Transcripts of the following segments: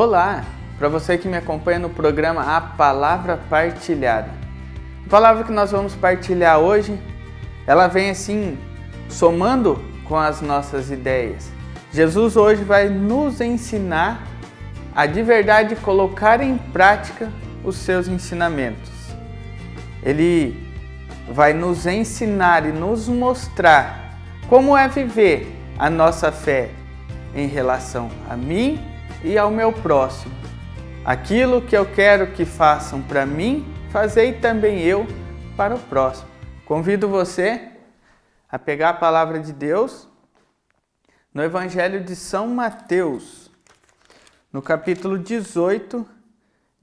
Olá, para você que me acompanha no programa A Palavra Partilhada. A palavra que nós vamos partilhar hoje, ela vem assim, somando com as nossas ideias. Jesus hoje vai nos ensinar a de verdade colocar em prática os seus ensinamentos. Ele vai nos ensinar e nos mostrar como é viver a nossa fé em relação a mim e ao meu próximo. Aquilo que eu quero que façam para mim, fazei também eu para o próximo. Convido você a pegar a palavra de Deus no Evangelho de São Mateus, no capítulo 18,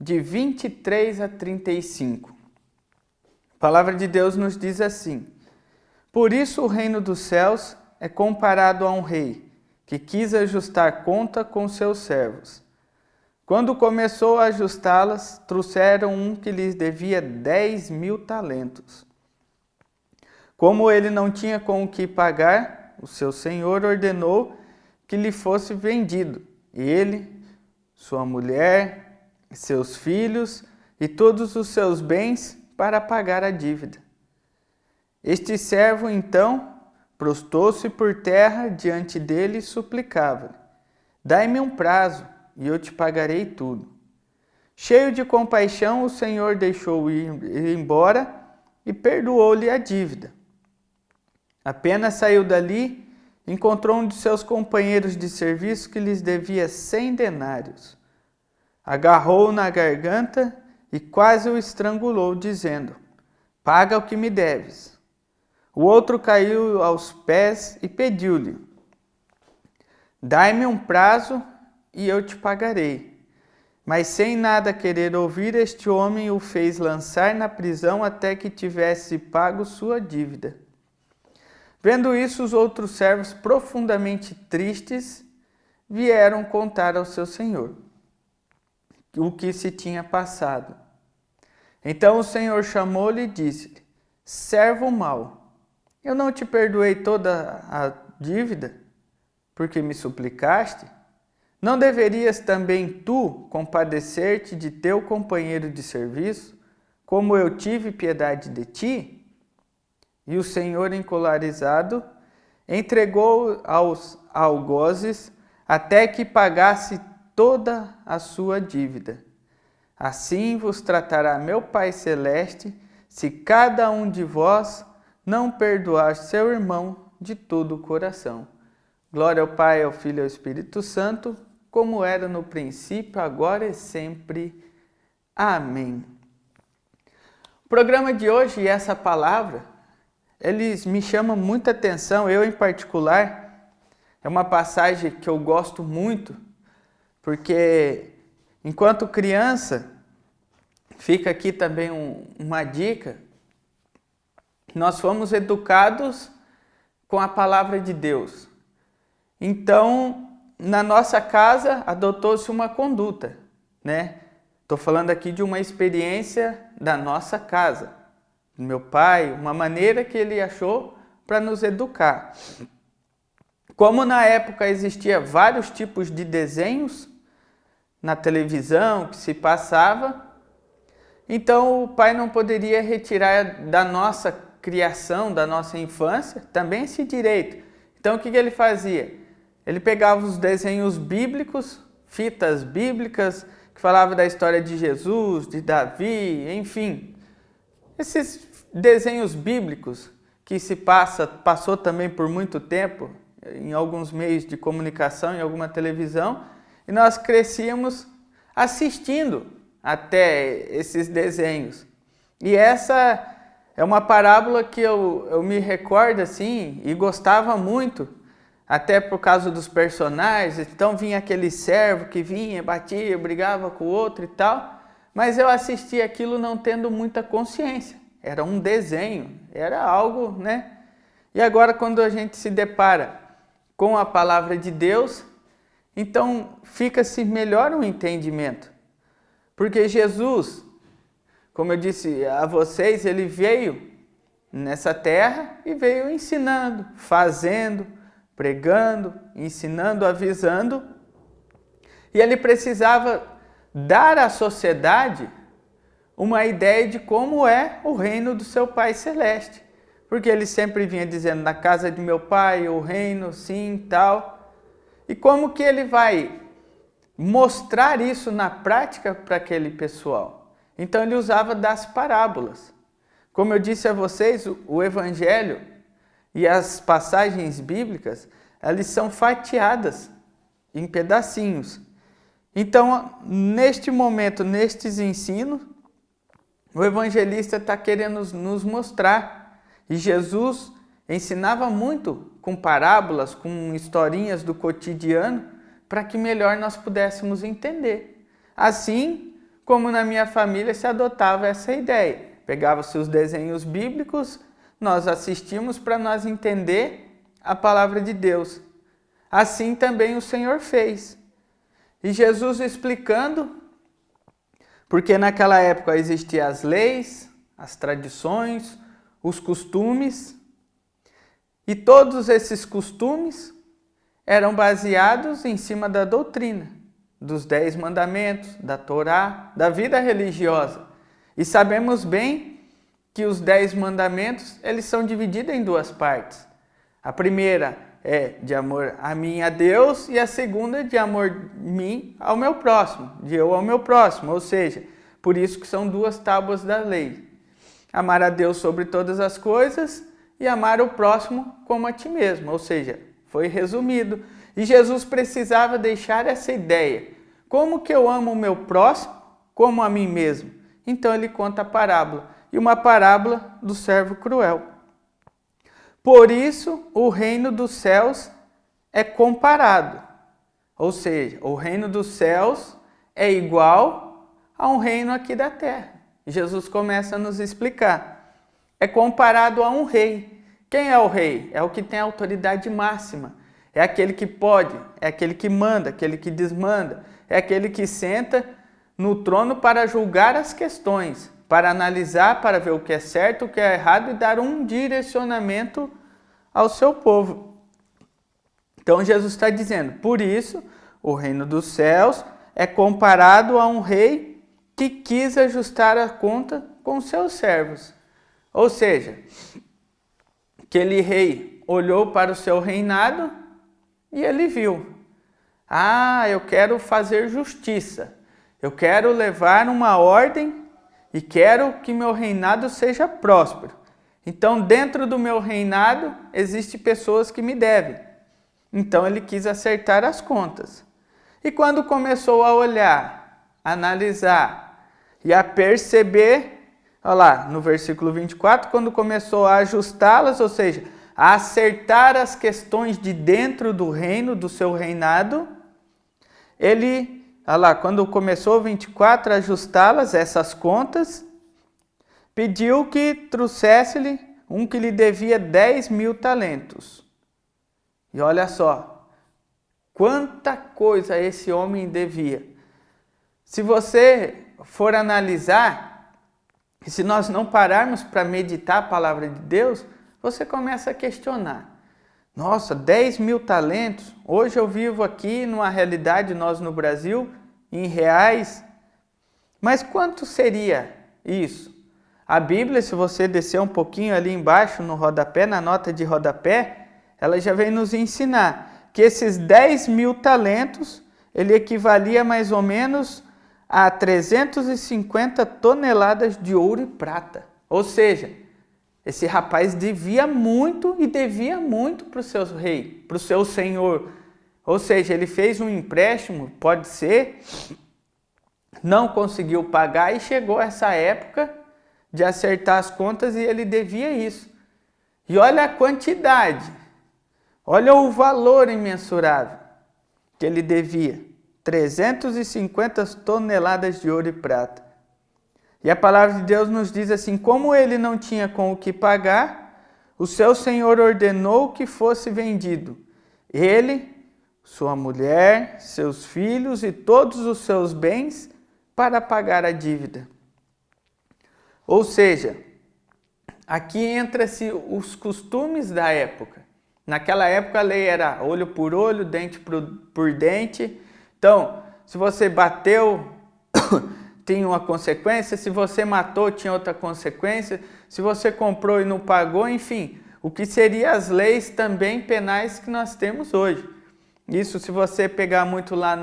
de 23 a 35. A palavra de Deus nos diz assim: Por isso o reino dos céus é comparado a um rei que quis ajustar conta com seus servos. Quando começou a ajustá-las, trouxeram um que lhes devia 10.000 talentos. Como ele não tinha com o que pagar, o seu senhor ordenou que lhe fosse vendido, ele, sua mulher, seus filhos e todos os seus bens para pagar a dívida. Este servo, então, prostou-se por terra diante dele e suplicava-lhe: Dai-me um prazo, e eu te pagarei tudo. Cheio de compaixão, o Senhor deixou-o ir embora e perdoou-lhe a dívida. Apenas saiu dali, encontrou um de seus companheiros de serviço que lhes devia 100 denários. Agarrou-o na garganta e quase o estrangulou, dizendo: Paga o que me deves. O outro caiu aos pés e pediu-lhe: Dai-me um prazo e eu te pagarei. Mas sem nada querer ouvir, este homem o fez lançar na prisão até que tivesse pago sua dívida. Vendo isso, os outros servos, profundamente tristes, vieram contar ao seu senhor o que se tinha passado. Então o senhor chamou-lhe e disse-lhe: Servo mau, eu não te perdoei toda a dívida, porque me suplicaste? Não deverias também tu compadecer-te de teu companheiro de serviço, como eu tive piedade de ti? E o senhor, encolarizado, entregou aos algozes até que pagasse toda a sua dívida. Assim vos tratará meu Pai Celeste, se cada um de vós não perdoar seu irmão de todo o coração. Glória ao Pai, ao Filho e ao Espírito Santo, como era no princípio, agora e sempre. Amém. O programa de hoje e essa palavra, eles me chamam muita atenção, eu em particular. É uma passagem que eu gosto muito, porque enquanto criança, fica aqui também uma dica, nós fomos educados com a palavra de Deus. Então, na nossa casa, adotou-se uma conduta, né? Estou falando aqui de uma experiência da nossa casa, do meu pai, uma maneira que ele achou para nos educar. Como na época existia vários tipos de desenhos na televisão que se passava, então o pai não poderia retirar da nossa criação, da nossa infância, também esse direito. Então o que ele fazia? Ele pegava os desenhos bíblicos, fitas bíblicas, que falavam da história de Jesus, de Davi, enfim. Esses desenhos bíblicos que passou também por muito tempo em alguns meios de comunicação, em alguma televisão, e nós crescíamos assistindo até esses desenhos. E essa é uma parábola que eu me recordo assim e gostava muito, até por causa dos personagens. Então vinha aquele servo que vinha, batia, brigava com o outro e tal, mas eu assistia aquilo não tendo muita consciência. Era um desenho, era algo, né? E agora quando a gente se depara com a palavra de Deus, então fica-se melhor o entendimento. Porque Jesus, como eu disse a vocês, ele veio nessa terra e veio ensinando, fazendo, pregando, ensinando, avisando. E ele precisava dar à sociedade uma ideia de como é o reino do seu Pai Celeste. Porque ele sempre vinha dizendo, na casa de meu Pai, o reino, sim, tal. E como que ele vai mostrar isso na prática para aquele pessoal? Então ele usava das parábolas. Como eu disse a vocês, o Evangelho e as passagens bíblicas, elas são fatiadas em pedacinhos. Então, neste momento, nestes ensinos, o evangelista está querendo nos mostrar. E Jesus ensinava muito com parábolas, com historinhas do cotidiano, para que melhor nós pudéssemos entender. Assim como na minha família se adotava essa ideia. Pegava-se os desenhos bíblicos, nós assistimos para nós entender a palavra de Deus. Assim também o Senhor fez. E Jesus explicando, porque naquela época existiam as leis, as tradições, os costumes, e todos esses costumes eram baseados em cima da doutrina, dos 10 mandamentos, da Torá, da vida religiosa. E sabemos bem que os 10 mandamentos, eles são divididos em 2 partes. A primeira é de amor a mim, a Deus, e a segunda de amor de mim ao meu próximo, de eu ao meu próximo, ou seja, por isso que são 2 tábuas da lei. Amar a Deus sobre todas as coisas e amar o próximo como a ti mesmo, ou seja, foi resumido. E Jesus precisava deixar essa ideia. Como que eu amo o meu próximo como a mim mesmo? Então ele conta a parábola, e uma parábola do servo cruel. Por isso, o reino dos céus é comparado. Ou seja, o reino dos céus é igual a um reino aqui da terra. Jesus começa a nos explicar. É comparado a um rei. Quem é o rei? É o que tem a autoridade máxima. É aquele que pode, é aquele que manda, aquele que desmanda. É aquele que senta no trono para julgar as questões, para analisar, para ver o que é certo, o que é errado e dar um direcionamento ao seu povo. Então Jesus está dizendo, por isso o reino dos céus é comparado a um rei que quis ajustar a conta com seus servos. Ou seja, aquele rei olhou para o seu reinado e ele viu, eu quero fazer justiça, eu quero levar uma ordem e quero que meu reinado seja próspero. Então, dentro do meu reinado, existem pessoas que me devem. Então, ele quis acertar as contas. E quando começou a olhar, a analisar e a perceber, olha lá, no versículo 24, quando começou a ajustá-las, ou seja, a acertar as questões de dentro do reino, do seu reinado, ele, olha lá, quando começou 24 a ajustá-las, essas contas, pediu que trouxesse-lhe um que lhe devia 10.000 talentos. E olha só, quanta coisa esse homem devia. Se você for analisar, e se nós não pararmos para meditar a palavra de Deus, você começa a questionar. Nossa, 10.000 talentos? Hoje eu vivo aqui numa realidade, nós no Brasil, em reais. Mas quanto seria isso? A Bíblia, se você descer um pouquinho ali embaixo no rodapé, na nota de rodapé, ela já vem nos ensinar que esses 10.000 talentos, ele equivalia mais ou menos a 350 toneladas de ouro e prata. Ou seja, esse rapaz devia muito e devia muito para o seu rei, para o seu senhor. Ou seja, ele fez um empréstimo, pode ser, não conseguiu pagar e chegou essa época de acertar as contas e ele devia isso. E olha a quantidade, olha o valor imensurável que ele devia. 350 toneladas de ouro e prata. E a palavra de Deus nos diz assim, como ele não tinha com o que pagar, o seu senhor ordenou que fosse vendido. Ele, sua mulher, seus filhos e todos os seus bens para pagar a dívida. Ou seja, aqui entra-se os costumes da época. Naquela época a lei era olho por olho, dente por dente. Então, se você bateu, tinha uma consequência, se você matou, tinha outra consequência, se você comprou e não pagou, enfim, o que seriam as leis também penais que nós temos hoje. Isso, se você pegar muito lá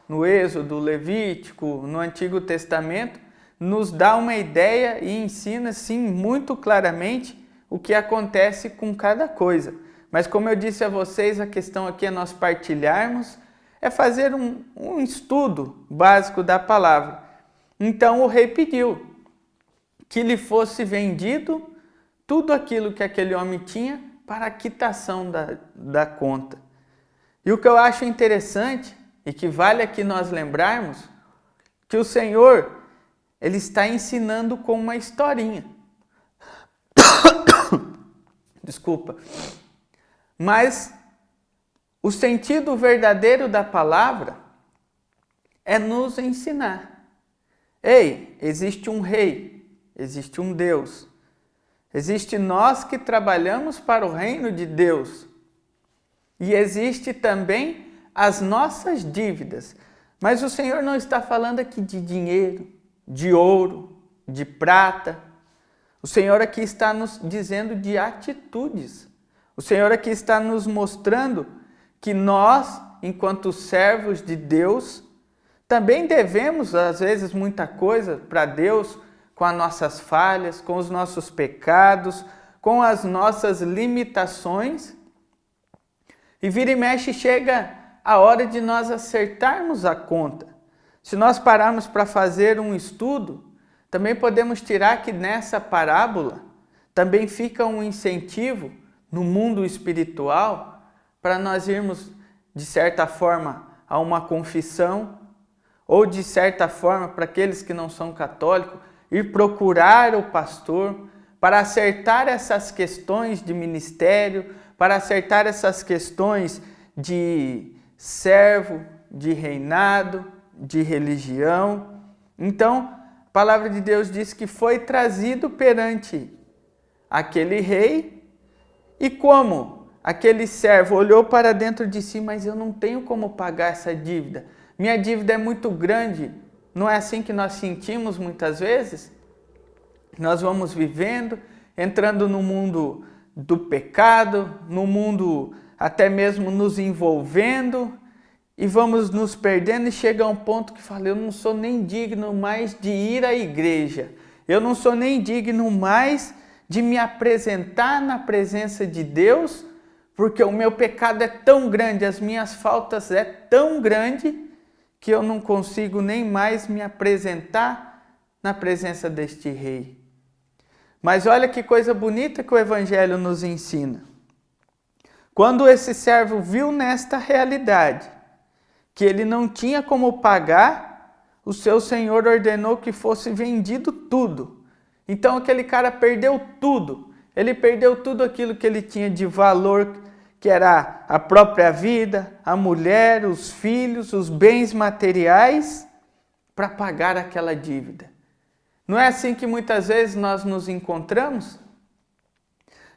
no Êxodo, Levítico, no Antigo Testamento, nos dá uma ideia e ensina, sim, muito claramente o que acontece com cada coisa. Mas como eu disse a vocês, a questão aqui é nós partilharmos, é fazer um estudo básico da palavra. Então o rei pediu que lhe fosse vendido tudo aquilo que aquele homem tinha para a quitação da conta. E o que eu acho interessante e que vale aqui nós lembrarmos, que o Senhor, Ele está ensinando com uma historinha. Desculpa. Mas o sentido verdadeiro da palavra é nos ensinar. Ei, existe um rei, existe um Deus. Existe nós que trabalhamos para o reino de Deus. E existe também as nossas dívidas. Mas o Senhor não está falando aqui de dinheiro, de ouro, de prata. O Senhor aqui está nos dizendo de atitudes. O Senhor aqui está nos mostrando que nós, enquanto servos de Deus, também devemos, às vezes, muita coisa para Deus, com as nossas falhas, com os nossos pecados, com as nossas limitações. E vira e mexe chega a hora de nós acertarmos a conta. Se nós pararmos para fazer um estudo, também podemos tirar que nessa parábola também fica um incentivo no mundo espiritual para nós irmos, de certa forma, a uma confissão, ou de certa forma, para aqueles que não são católicos, ir procurar o pastor para acertar essas questões de ministério, para acertar essas questões de servo, de reinado, de religião. Então, a palavra de Deus diz que foi trazido perante aquele rei, e como aquele servo olhou para dentro de si, mas eu não tenho como pagar essa dívida, minha dívida é muito grande. Não é assim que nós sentimos muitas vezes? Nós vamos vivendo, entrando no mundo do pecado, no mundo até mesmo nos envolvendo, e vamos nos perdendo, e chega a um ponto que fala, eu não sou nem digno mais de ir à igreja, eu não sou nem digno mais de me apresentar na presença de Deus, porque o meu pecado é tão grande, as minhas faltas é tão grande, que eu não consigo nem mais me apresentar na presença deste rei. Mas olha que coisa bonita que o Evangelho nos ensina. Quando esse servo viu nesta realidade, que ele não tinha como pagar, o seu senhor ordenou que fosse vendido tudo. Então aquele cara perdeu tudo. Ele perdeu tudo aquilo que ele tinha de valor, que era a própria vida, a mulher, os filhos, os bens materiais, para pagar aquela dívida. Não é assim que muitas vezes nós nos encontramos?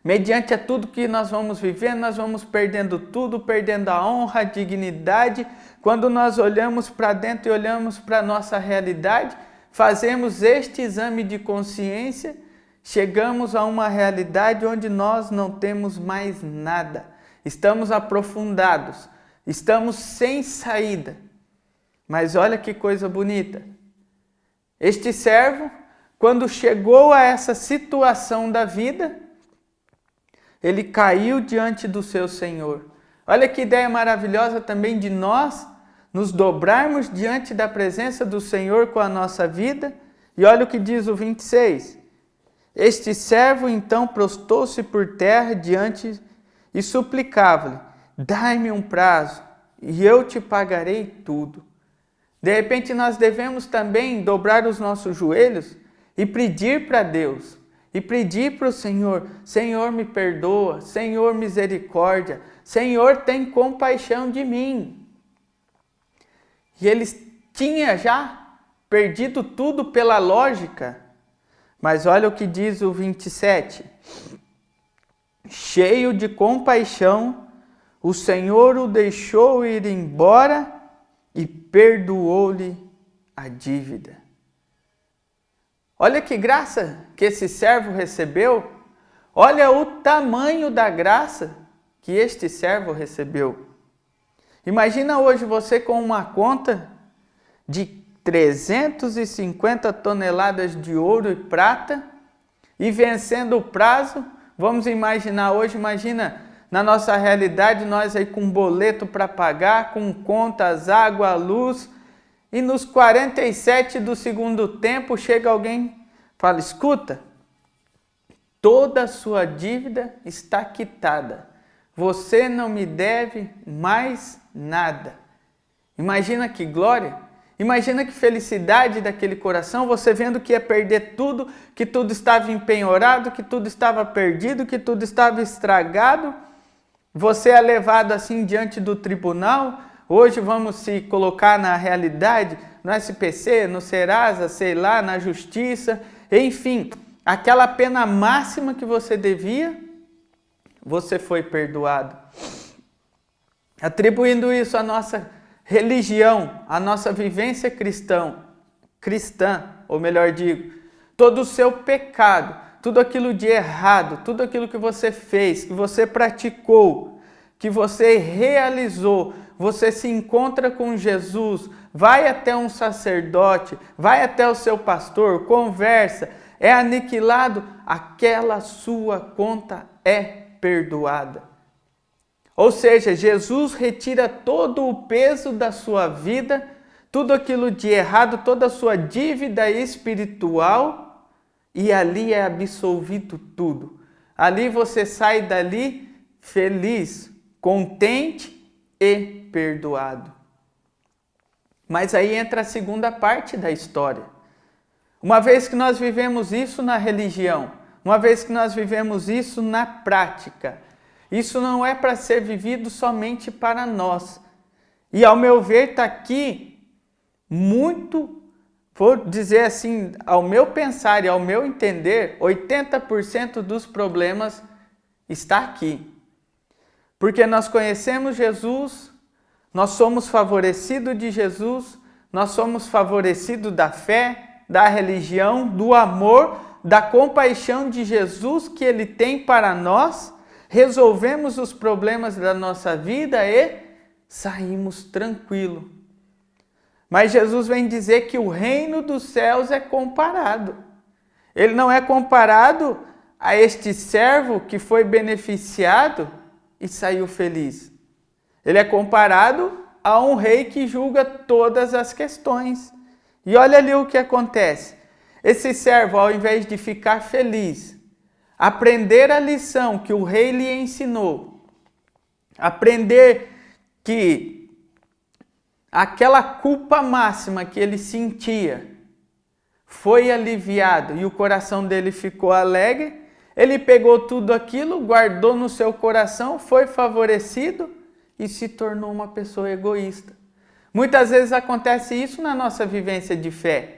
Mediante a tudo que nós vamos vivendo, nós vamos perdendo tudo, perdendo a honra, a dignidade. Quando nós olhamos para dentro e olhamos para a nossa realidade, fazemos este exame de consciência, chegamos a uma realidade onde nós não temos mais nada. Estamos aprofundados, estamos sem saída. Mas olha que coisa bonita. Este servo, quando chegou a essa situação da vida, ele caiu diante do seu Senhor. Olha que ideia maravilhosa também de nós nos dobrarmos diante da presença do Senhor com a nossa vida. E olha o que diz o 26. Este servo então prostou-se por terra diante e suplicava-lhe, dai-me um prazo e eu te pagarei tudo. De repente nós devemos também dobrar os nossos joelhos e pedir para Deus, e pedir para o Senhor, Senhor me perdoa, Senhor misericórdia, Senhor tem compaixão de mim. E eles tinham já perdido tudo pela lógica, mas olha o que diz o 27. Cheio de compaixão, o Senhor o deixou ir embora e perdoou-lhe a dívida. Olha que graça que esse servo recebeu. Olha o tamanho da graça que este servo recebeu. Imagina hoje você com uma conta de 350 toneladas de ouro e prata e vencendo o prazo. Vamos imaginar hoje, imagina na nossa realidade, nós aí com boleto para pagar, com contas, água, luz, e nos 47 do segundo tempo chega alguém e fala, escuta, toda a sua dívida está quitada, você não me deve mais nada. Imagina que glória, imagina que felicidade daquele coração, você vendo que ia perder tudo, que tudo estava empenhorado, que tudo estava perdido, que tudo estava estragado. Você é levado assim diante do tribunal. Hoje vamos se colocar na realidade, no SPC, no Serasa, sei lá, na justiça, enfim, aquela pena máxima que você devia, você foi perdoado. Atribuindo isso à nossa religião, à nossa vivência cristã, ou melhor digo, todo o seu pecado, tudo aquilo de errado, tudo aquilo que você fez, que você praticou, que você realizou, você se encontra com Jesus, vai até um sacerdote, vai até o seu pastor, conversa, é aniquilado, aquela sua conta é perdoada. Ou seja, Jesus retira todo o peso da sua vida, tudo aquilo de errado, toda a sua dívida espiritual, e ali é absolvido tudo. Ali você sai dali feliz, contente e perdoado. Mas aí entra a segunda parte da história. Uma vez que nós vivemos isso na religião, uma vez que nós vivemos isso na prática, isso não é para ser vivido somente para nós. E ao meu ver está aqui muito, vou dizer assim, ao meu pensar e ao meu entender, 80% dos problemas está aqui. Porque nós conhecemos Jesus, nós somos favorecidos de Jesus, nós somos favorecidos da fé, da religião, do amor, da compaixão de Jesus que Ele tem para nós, resolvemos os problemas da nossa vida e saímos tranquilos. Mas Jesus vem dizer que o reino dos céus é comparado. Ele não é comparado a este servo que foi beneficiado e saiu feliz. Ele é comparado a um rei que julga todas as questões. E olha ali o que acontece. Esse servo, ao invés de ficar feliz, aprender a lição que o rei lhe ensinou, aprender que aquela culpa máxima que ele sentia foi aliviado e o coração dele ficou alegre, ele pegou tudo aquilo, guardou no seu coração, foi favorecido e se tornou uma pessoa egoísta. Muitas vezes acontece isso na nossa vivência de fé.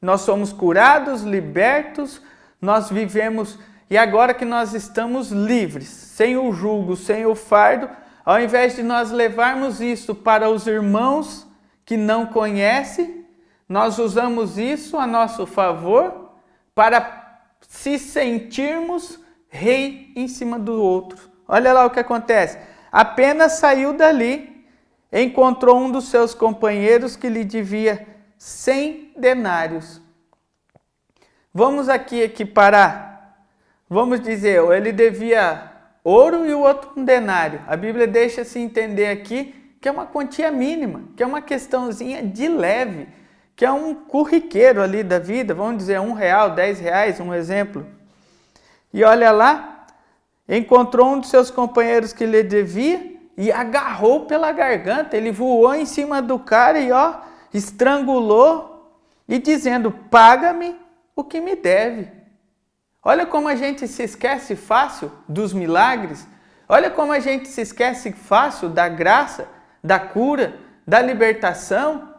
Nós somos curados, libertos, nós vivemos, e agora que nós estamos livres, sem o jugo, sem o fardo, ao invés de nós levarmos isso para os irmãos que não conhecem, nós usamos isso a nosso favor para se sentirmos rei em cima do outro. Olha lá o que acontece. Apenas saiu dali, encontrou um dos seus companheiros que lhe devia 100 denários. Vamos aqui equiparar. Vamos dizer, ele devia ouro e o outro um denário. A Bíblia deixa-se entender aqui que é uma quantia mínima, que é uma questãozinha de leve, que é um corriqueiro ali da vida, vamos dizer R$1, R$10, um exemplo. E olha lá, encontrou um dos seus companheiros que lhe devia e agarrou pela garganta, ele voou em cima do cara e estrangulou e dizendo, paga-me o que me deve. Olha como a gente se esquece fácil dos milagres, olha como a gente se esquece fácil da graça, da cura, da libertação.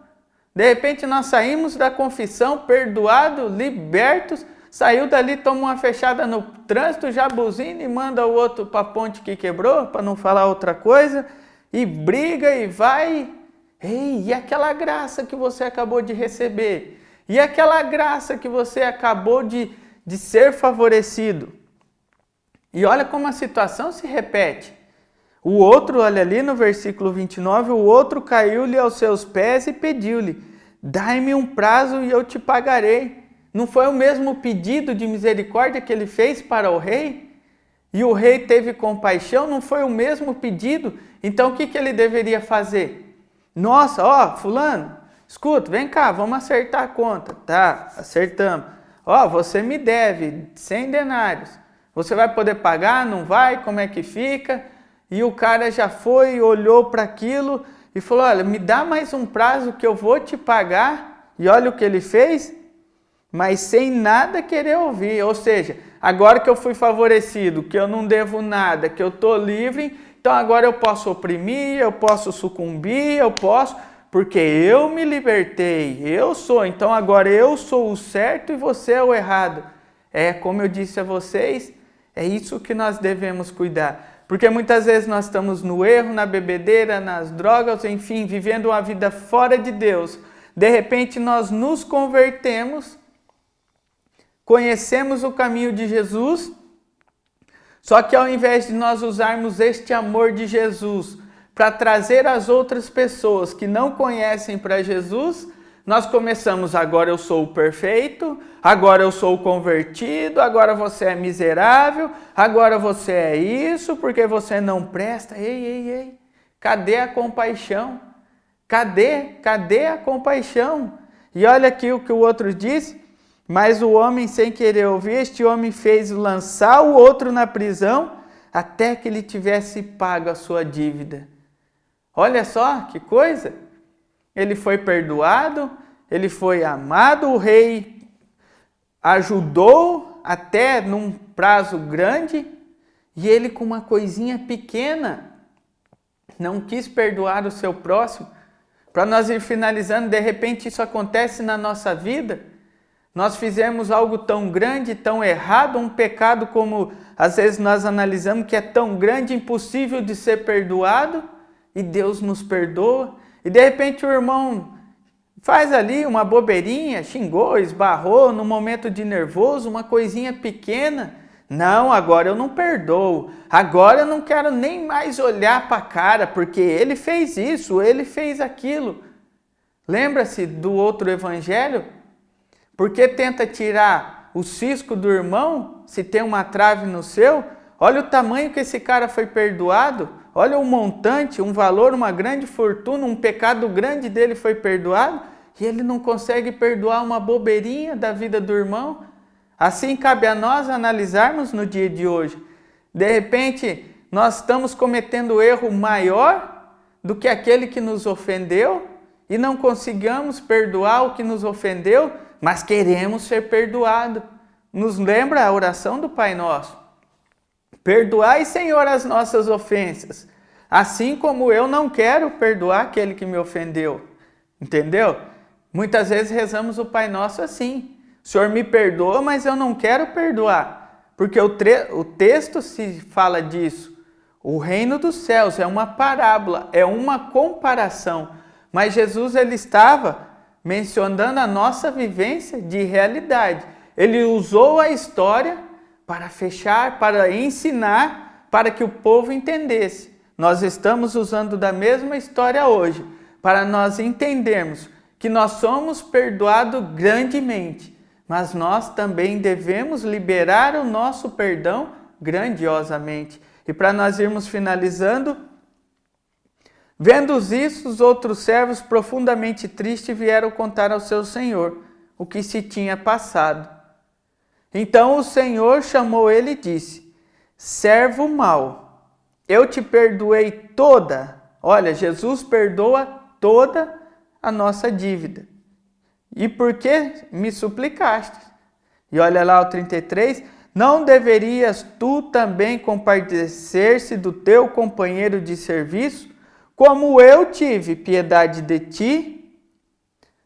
De repente nós saímos da confissão, perdoados, libertos, saiu dali, toma uma fechada no trânsito, já buzina e manda o outro para a ponte que quebrou, para não falar outra coisa, e briga e vai, Ei, e aquela graça que você acabou de receber? E aquela graça que você acabou de ser favorecido? E olha como a situação se repete. O outro, olha ali no versículo 29, o outro caiu-lhe aos seus pés e pediu-lhe: dai-me um prazo e eu te pagarei. Não foi o mesmo pedido de misericórdia que ele fez para o rei? E o rei teve compaixão, não foi o mesmo pedido? Então o que ele deveria fazer? Nossa, ó, fulano, escuta, vem cá, vamos acertar a conta. Tá, acertamos. Ó, você me deve 100 denários. Você vai poder pagar? Não vai? Como é que fica? E o cara já foi, olhou para aquilo e falou: olha, me dá mais um prazo que eu vou te pagar. E olha o que ele fez, mas sem nada querer ouvir. Ou seja, agora que eu fui favorecido, que eu não devo nada, que eu estou livre, então agora eu posso oprimir, eu posso sucumbir, eu posso, porque eu me libertei, eu sou, então agora eu sou o certo e você é o errado. É como eu disse a vocês, é isso que nós devemos cuidar. Porque muitas vezes nós estamos no erro, na bebedeira, nas drogas, enfim, vivendo uma vida fora de Deus. De repente nós nos convertemos, conhecemos o caminho de Jesus, só que ao invés de nós usarmos este amor de Jesus para trazer as outras pessoas que não conhecem para Jesus, nós começamos: agora eu sou o perfeito, agora eu sou o convertido, agora você é miserável, agora você é isso, porque você não presta. Ei, cadê a compaixão? Cadê a compaixão? E olha aqui o que o outro diz: mas o homem, sem querer ouvir, este homem fez lançar o outro na prisão, até que ele tivesse pago a sua dívida. Olha só que coisa! Ele foi perdoado, ele foi amado, o rei ajudou até num prazo grande, e ele com uma coisinha pequena não quis perdoar o seu próximo. Para nós ir finalizando, de repente isso acontece na nossa vida. Nós fizemos algo tão grande, tão errado, um pecado como às vezes nós analisamos que é tão grande, impossível de ser perdoado, e Deus nos perdoa. E de repente o irmão faz ali uma bobeirinha, xingou, esbarrou no momento de nervoso, uma coisinha pequena. Não, agora eu não perdoo. Agora eu não quero nem mais olhar para a cara, porque ele fez isso, ele fez aquilo. Lembra-se do outro evangelho? Porque tenta tirar o cisco do irmão, se tem uma trave no seu? Olha o tamanho que esse cara foi perdoado. Olha o montante, um valor, uma grande fortuna, um pecado grande dele foi perdoado, e ele não consegue perdoar uma bobeirinha da vida do irmão. Assim cabe a nós analisarmos no dia de hoje. De repente, nós estamos cometendo erro maior do que aquele que nos ofendeu, e não conseguimos perdoar o que nos ofendeu, mas queremos ser perdoados. Nos lembra a oração do Pai Nosso? Perdoai, Senhor, as nossas ofensas, assim como eu não quero perdoar aquele que me ofendeu. Entendeu? Muitas vezes rezamos o Pai Nosso assim: o Senhor me perdoa, mas eu não quero perdoar. Porque o texto se fala disso. O reino dos céus é uma parábola, é uma comparação. Mas Jesus ele estava mencionando a nossa vivência de realidade. Ele usou a história para fechar, para ensinar, para que o povo entendesse. Nós estamos usando da mesma história hoje, para nós entendermos que nós somos perdoados grandemente, mas nós também devemos liberar o nosso perdão grandiosamente. E para nós irmos finalizando, vendo isso, os outros servos profundamente tristes vieram contar ao seu senhor o que se tinha passado. Então o Senhor chamou ele e disse: servo mau, eu te perdoei toda. Olha, Jesus perdoa toda a nossa dívida. E por que me suplicaste? E olha lá o 33, não deverias tu também compadecer-se do teu companheiro de serviço, como eu tive piedade de ti?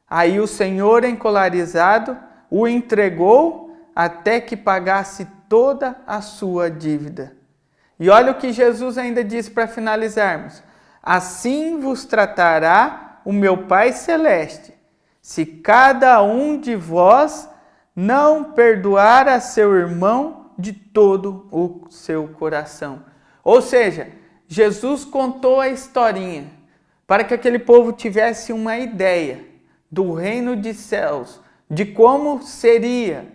Aí o Senhor, encolarizado, o entregou até que pagasse toda a sua dívida. E olha o que Jesus ainda diz para finalizarmos: assim vos tratará o meu Pai Celeste, se cada um de vós não perdoar a seu irmão de todo o seu coração. Ou seja, Jesus contou a historinha para que aquele povo tivesse uma ideia do reino dos céus, de como seria.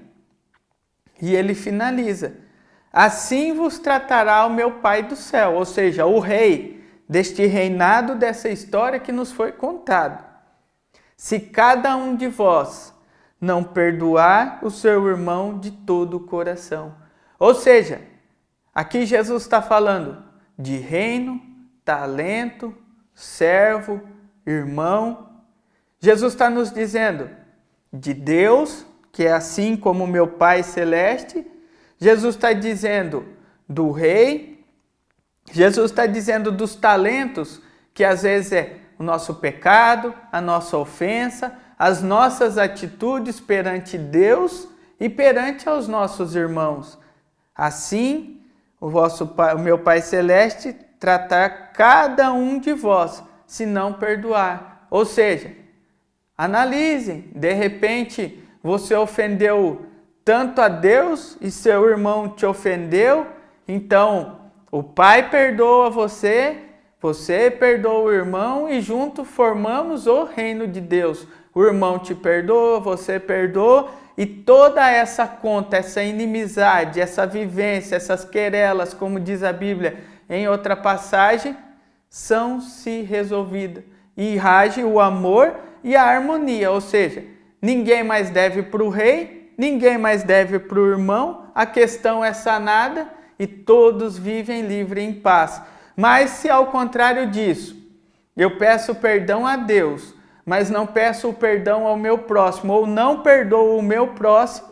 E ele finaliza: assim vos tratará o meu Pai do céu, ou seja, o rei deste reinado, dessa história que nos foi contado. Se cada um de vós não perdoar o seu irmão de todo o coração. Ou seja, aqui Jesus está falando de reino, talento, servo, irmão. Jesus está nos dizendo de Deus, que é assim como meu Pai Celeste. Jesus está dizendo do rei. Jesus está dizendo dos talentos, que às vezes é o nosso pecado, a nossa ofensa, as nossas atitudes perante Deus e perante aos nossos irmãos. Assim, o meu Pai Celeste tratar cada um de vós, se não perdoar. Ou seja, analisem, de repente você ofendeu tanto a Deus e seu irmão te ofendeu, então o Pai perdoa você, você perdoa o irmão e junto formamos o reino de Deus. O irmão te perdoa, você perdoa e toda essa conta, essa inimizade, essa vivência, essas querelas, como diz a Bíblia em outra passagem, são se resolvidas. E rage o amor e a harmonia, ou seja, ninguém mais deve para o rei, ninguém mais deve para o irmão, a questão é sanada e todos vivem livre em paz. Mas se ao contrário disso, eu peço perdão a Deus, mas não peço o perdão ao meu próximo, ou não perdoo o meu próximo,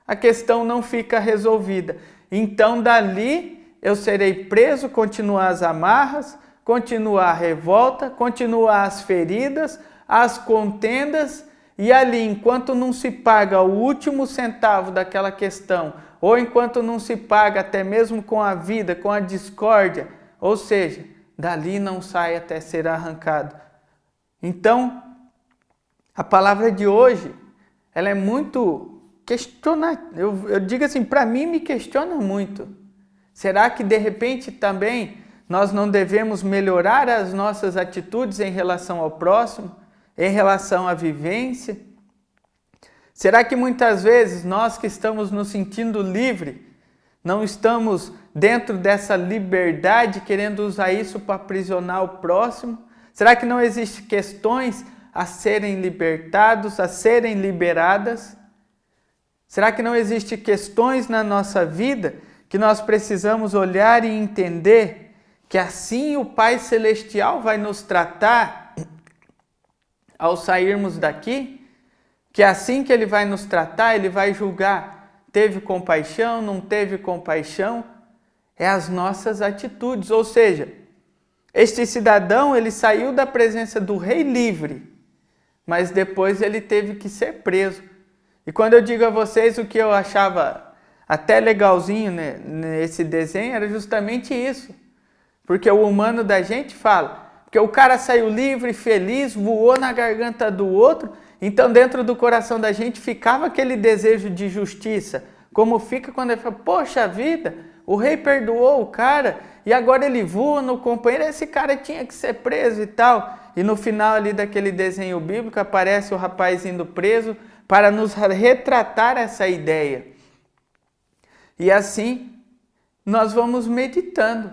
a questão não fica resolvida. Então dali eu serei preso, continuar as amarras, continuar a revolta, continuar as feridas, as contendas, e ali, enquanto não se paga o último centavo daquela questão, ou enquanto não se paga até mesmo com a vida, com a discórdia, ou seja, dali não sai até ser arrancado. Então, a palavra de hoje, ela é muito questionativa. Eu digo assim, para mim me questiona muito. Será que de repente também nós não devemos melhorar as nossas atitudes em relação ao próximo, em relação à vivência? Será que muitas vezes nós que estamos nos sentindo livre, não estamos dentro dessa liberdade querendo usar isso para aprisionar o próximo? Será que não existem questões a serem libertados, a serem liberadas? Será que não existem questões na nossa vida que nós precisamos olhar e entender que assim o Pai Celestial vai nos tratar ao sairmos daqui? Que assim que Ele vai nos tratar, Ele vai julgar, teve compaixão, não teve compaixão? É as nossas atitudes, ou seja, este cidadão, ele saiu da presença do rei livre, mas depois ele teve que ser preso. E quando eu digo a vocês o que eu achava até legalzinho, né, nesse desenho, era justamente isso. Porque o humano da gente fala, porque o cara saiu livre, feliz, voou na garganta do outro, então dentro do coração da gente ficava aquele desejo de justiça, como fica quando ele fala, poxa vida, o rei perdoou o cara e agora ele voa no companheiro, esse cara tinha que ser preso e tal. E no final ali daquele desenho bíblico aparece o rapaz indo preso para nos retratar essa ideia. E assim nós vamos meditando.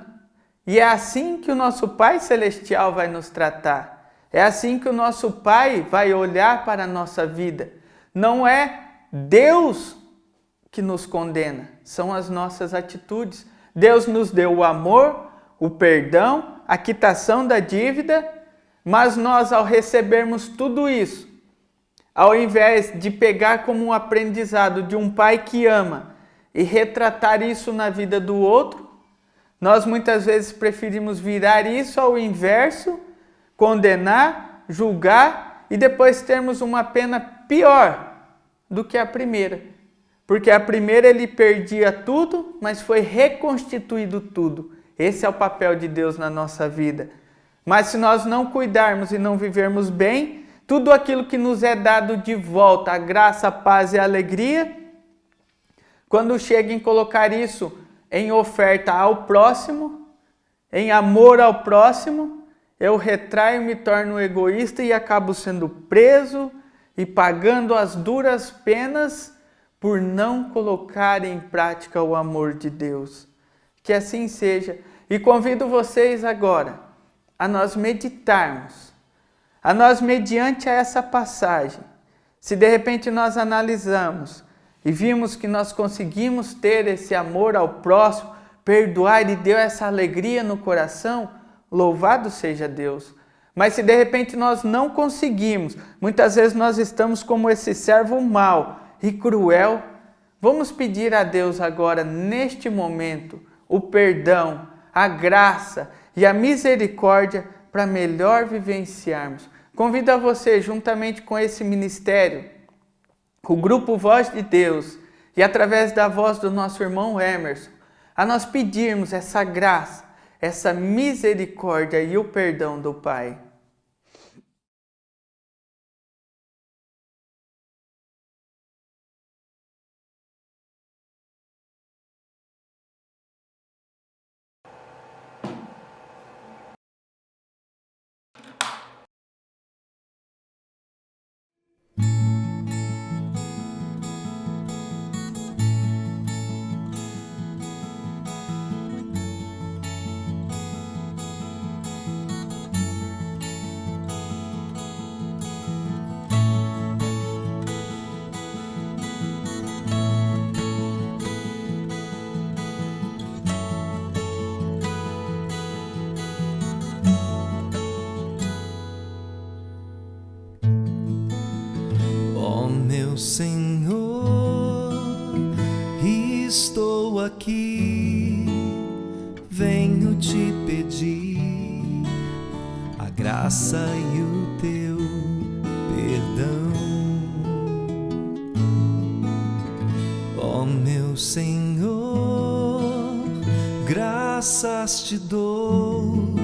E é assim que o nosso Pai Celestial vai nos tratar. É assim que o nosso Pai vai olhar para a nossa vida. Não é Deus que nos condena, são as nossas atitudes. Deus nos deu o amor, o perdão, a quitação da dívida, mas nós, ao recebermos tudo isso, ao invés de pegar como um aprendizado de um pai que ama e retratar isso na vida do outro, nós muitas vezes preferimos virar isso ao inverso, condenar, julgar e depois termos uma pena pior do que a primeira. Porque a primeira ele perdia tudo, mas foi reconstituído tudo. Esse é o papel de Deus na nossa vida. Mas se nós não cuidarmos e não vivermos bem, tudo aquilo que nos é dado de volta, a graça, a paz e a alegria, quando chega em colocar isso em oferta ao próximo, em amor ao próximo, eu retraio, me torno egoísta e acabo sendo preso e pagando as duras penas por não colocar em prática o amor de Deus. Que assim seja. E convido vocês agora a nós meditarmos, a nós mediante essa passagem, se de repente nós analisamos e vimos que nós conseguimos ter esse amor ao próximo, perdoar e deu essa alegria no coração, louvado seja Deus. Mas se de repente nós não conseguimos, muitas vezes nós estamos como esse servo mau e cruel, vamos pedir a Deus agora, neste momento, o perdão, a graça e a misericórdia para melhor vivenciarmos. Convido a você, juntamente com esse ministério, o Grupo Voz de Deus e através da voz do nosso irmão Emerson, a nós pedirmos essa graça, essa misericórdia e o perdão do Pai. Senhor, estou aqui, venho te pedir a graça e o teu perdão. Ó meu Senhor, graças te dou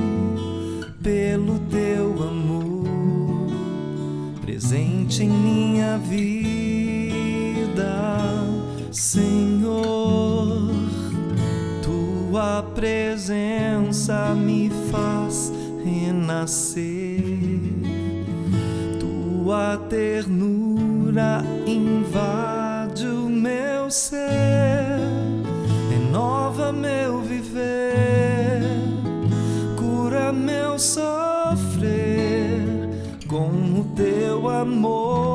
pelo teu amor presente em minha vida. Senhor, tua presença me faz renascer, tua ternura invade o meu ser, renova meu viver, cura meu sofrer com o teu amor.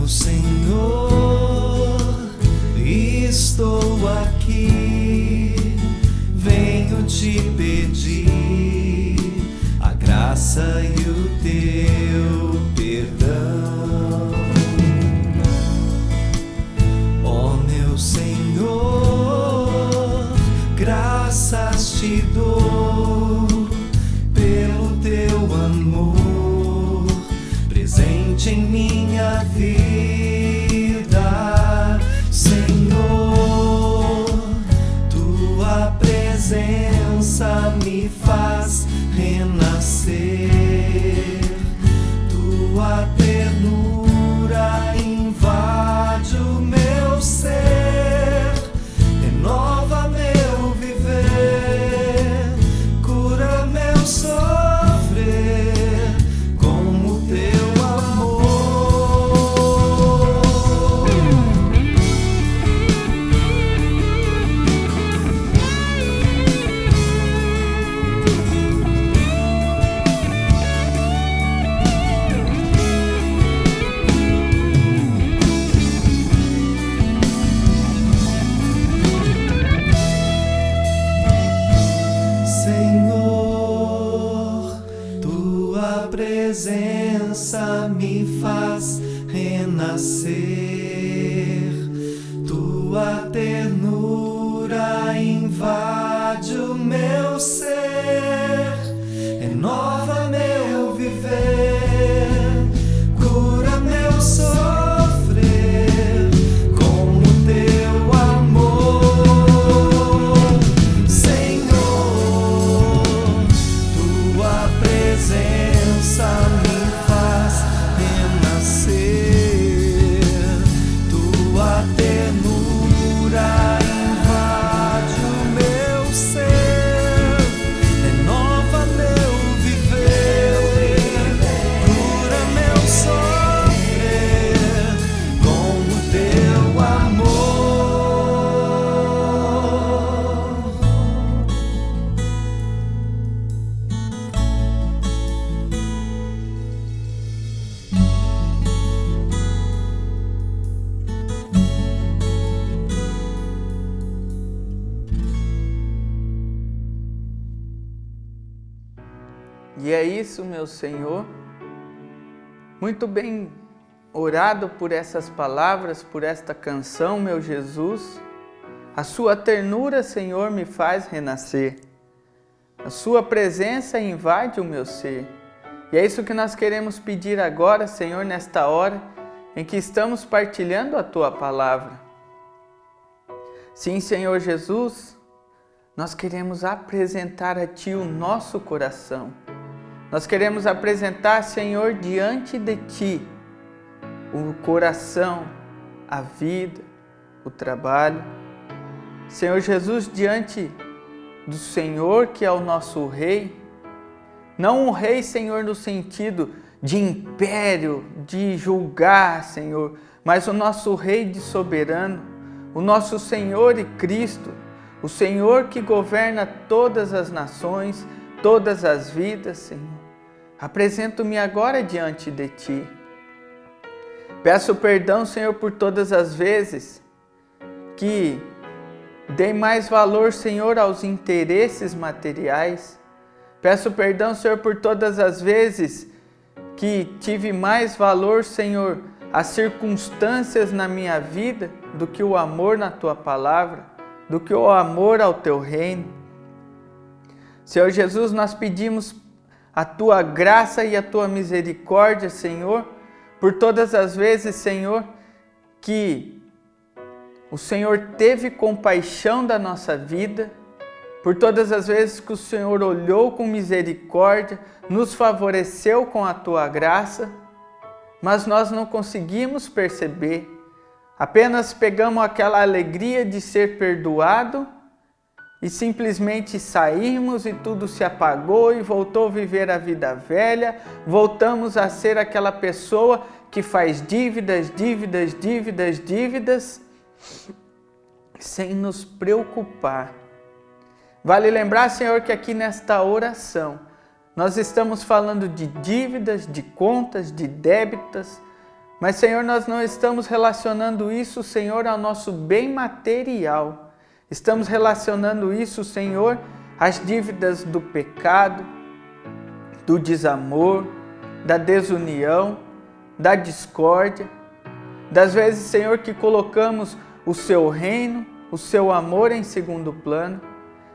Senhor, estou aqui, venho te pedir a graça e o teu perdão. Ó meu Senhor, graças te dou pelo teu amor presente em minha vida. Senhor, tua presença me faz renascer, tua ternura invade o meu ser, renova meu viver, cura meu sofrer com o teu amor. Senhor, tua presença me faz renascer, tua ternura invade renova meu viver, cura meu sofrer com o teu amor, Senhor. Tua presença me faz renascer, tua ternura invade o meu ser, renova meu viver, cura meu sofrer com o teu amor. E é isso, meu Senhor. Muito bem orado por essas palavras, por esta canção, meu Jesus. A sua ternura, Senhor, me faz renascer. A sua presença invade o meu ser. E é isso que nós queremos pedir agora, Senhor, nesta hora em que estamos partilhando a tua palavra. Sim, Senhor Jesus, nós queremos apresentar a ti o nosso coração. Nós queremos apresentar, Senhor, diante de ti o coração, a vida, o trabalho. Senhor Jesus, diante do Senhor, que é o nosso Rei, não um Rei, Senhor, no sentido de império, de julgar, Senhor, mas o nosso Rei de soberano, o nosso Senhor e Cristo, o Senhor que governa todas as nações, todas as vidas, Senhor. Apresento-me agora diante de Ti. Peço perdão, Senhor, por todas as vezes que dei mais valor, Senhor, aos interesses materiais. Peço perdão, Senhor, por todas as vezes que tive mais valor, Senhor, às circunstâncias na minha vida do que o amor na Tua palavra, do que o amor ao Teu reino. Senhor Jesus, nós pedimos a Tua graça e a Tua misericórdia, Senhor, por todas as vezes, Senhor, que o Senhor teve compaixão da nossa vida, por todas as vezes que o Senhor olhou com misericórdia, nos favoreceu com a Tua graça, mas nós não conseguimos perceber. Apenas pegamos aquela alegria de ser perdoado e simplesmente saímos e tudo se apagou e voltou a viver a vida velha, voltamos a ser aquela pessoa que faz dívidas, sem nos preocupar. Vale lembrar, Senhor, que aqui nesta oração nós estamos falando de dívidas, de contas, de débitos, mas, Senhor, nós não estamos relacionando isso, Senhor, ao nosso bem material. Estamos relacionando isso, Senhor, às dívidas do pecado, do desamor, da desunião, da discórdia, das vezes, Senhor, que colocamos o Seu reino, o Seu amor em segundo plano,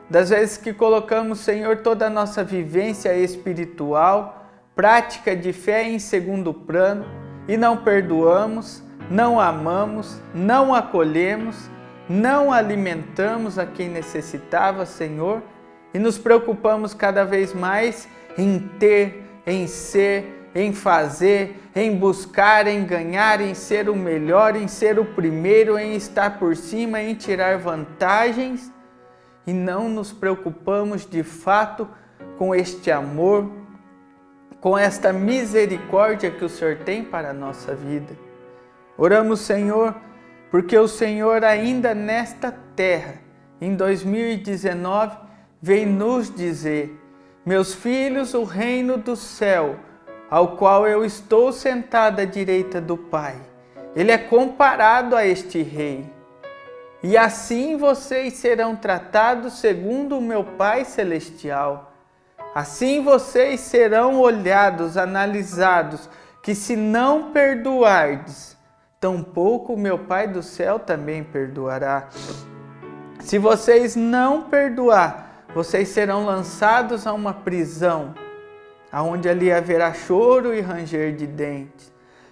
das vezes que colocamos, Senhor, toda a nossa vivência espiritual, prática de fé em segundo plano e não perdoamos, não amamos, não acolhemos, não alimentamos a quem necessitava, Senhor, e nos preocupamos cada vez mais em ter, em ser, em fazer, em buscar, em ganhar, em ser o melhor, em ser o primeiro, em estar por cima, em tirar vantagens, e não nos preocupamos de fato com este amor, com esta misericórdia que o Senhor tem para a nossa vida. Oramos, Senhor, porque o Senhor ainda nesta terra, em 2019, veio nos dizer: meus filhos, o reino do céu, ao qual eu estou sentado à direita do Pai, ele é comparado a este rei. E assim vocês serão tratados segundo o meu Pai celestial. Assim vocês serão olhados, analisados, que se não perdoardes, tampouco o meu Pai do céu também perdoará. Se vocês não perdoar, vocês serão lançados a uma prisão. aonde ali haverá choro e ranger de dentes.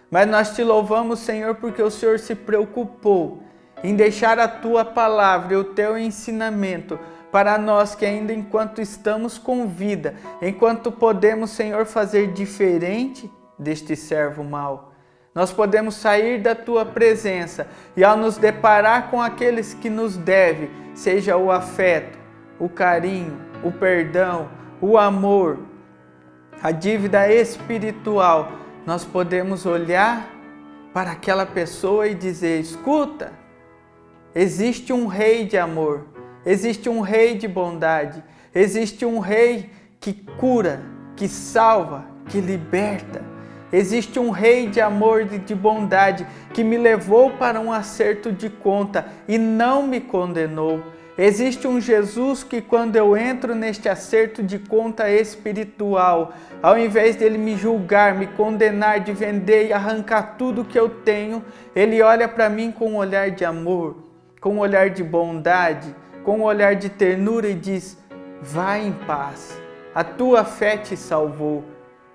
Mas nós te louvamos, Senhor, porque o Senhor se preocupou em deixar a tua palavra e o teu ensinamento para nós que ainda enquanto estamos com vida, enquanto podemos, Senhor, fazer diferente deste servo mau. Nós podemos sair da tua presença e ao nos deparar com aqueles que nos devem, seja o afeto, o carinho, o perdão, o amor, a dívida espiritual, nós podemos olhar para aquela pessoa e dizer: escuta, existe um rei de amor, existe um rei de bondade, existe um rei que cura, que salva, que liberta. Existe um rei de amor e de bondade que me levou para um acerto de conta e não me condenou. Existe um Jesus que quando eu entro neste acerto de conta espiritual, ao invés dele me julgar, me condenar, de vender e arrancar tudo que eu tenho, ele olha para mim com um olhar de amor, com um olhar de bondade, com um olhar de ternura e diz: vai em paz, a tua fé te salvou.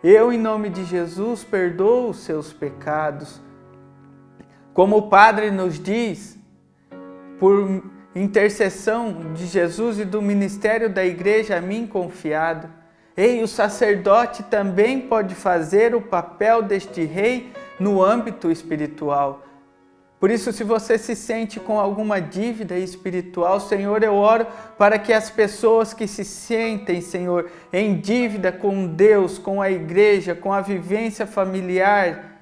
Eu, em nome de Jesus, perdoo os seus pecados. Como o Padre nos diz, por intercessão de Jesus e do ministério da igreja a mim confiado, o sacerdote também pode fazer o papel deste rei no âmbito espiritual. Por isso, se você se sente com alguma dívida espiritual, Senhor, eu oro para que as pessoas que se sentem, Senhor, em dívida com Deus, com a igreja, com a vivência familiar,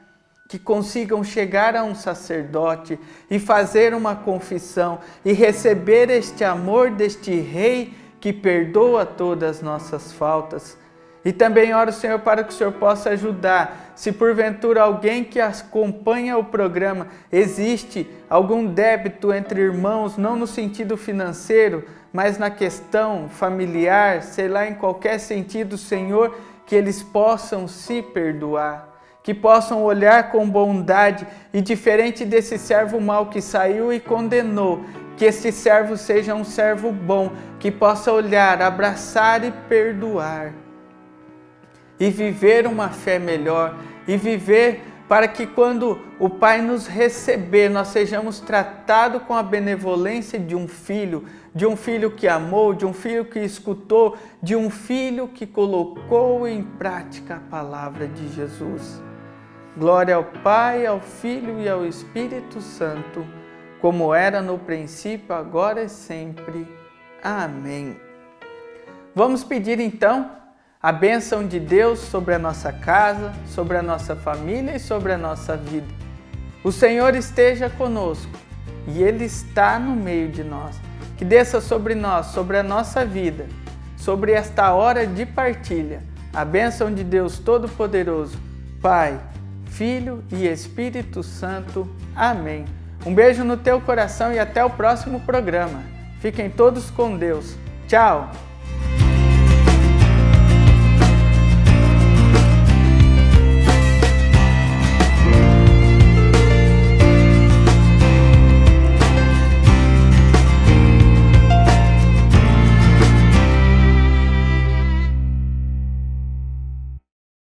que consigam chegar a um sacerdote e fazer uma confissão e receber este amor deste Rei que perdoa todas as nossas faltas. E também oro, Senhor, para que o Senhor possa ajudar. Se porventura alguém que acompanha o programa, existe algum débito entre irmãos, não no sentido financeiro, mas na questão familiar, sei lá, em qualquer sentido, Senhor, que eles possam se perdoar, que possam olhar com bondade e diferente desse servo mau que saiu e condenou, que este servo seja um servo bom, que possa olhar, abraçar e perdoar. E viver uma fé melhor, e viver para que quando o Pai nos receber, nós sejamos tratados com a benevolência de um filho que amou, de um filho que escutou, de um filho que colocou em prática a palavra de Jesus. Glória ao Pai, ao Filho e ao Espírito Santo, como era no princípio, agora e sempre. Amém. Vamos pedir então a bênção de Deus sobre a nossa casa, sobre a nossa família e sobre a nossa vida. O Senhor esteja conosco e Ele está no meio de nós. Que desça sobre nós, sobre a nossa vida, sobre esta hora de partilha, a bênção de Deus Todo-Poderoso, Pai, Filho e Espírito Santo. Amém. Um beijo no teu coração e até o próximo programa. Fiquem todos com Deus. Tchau!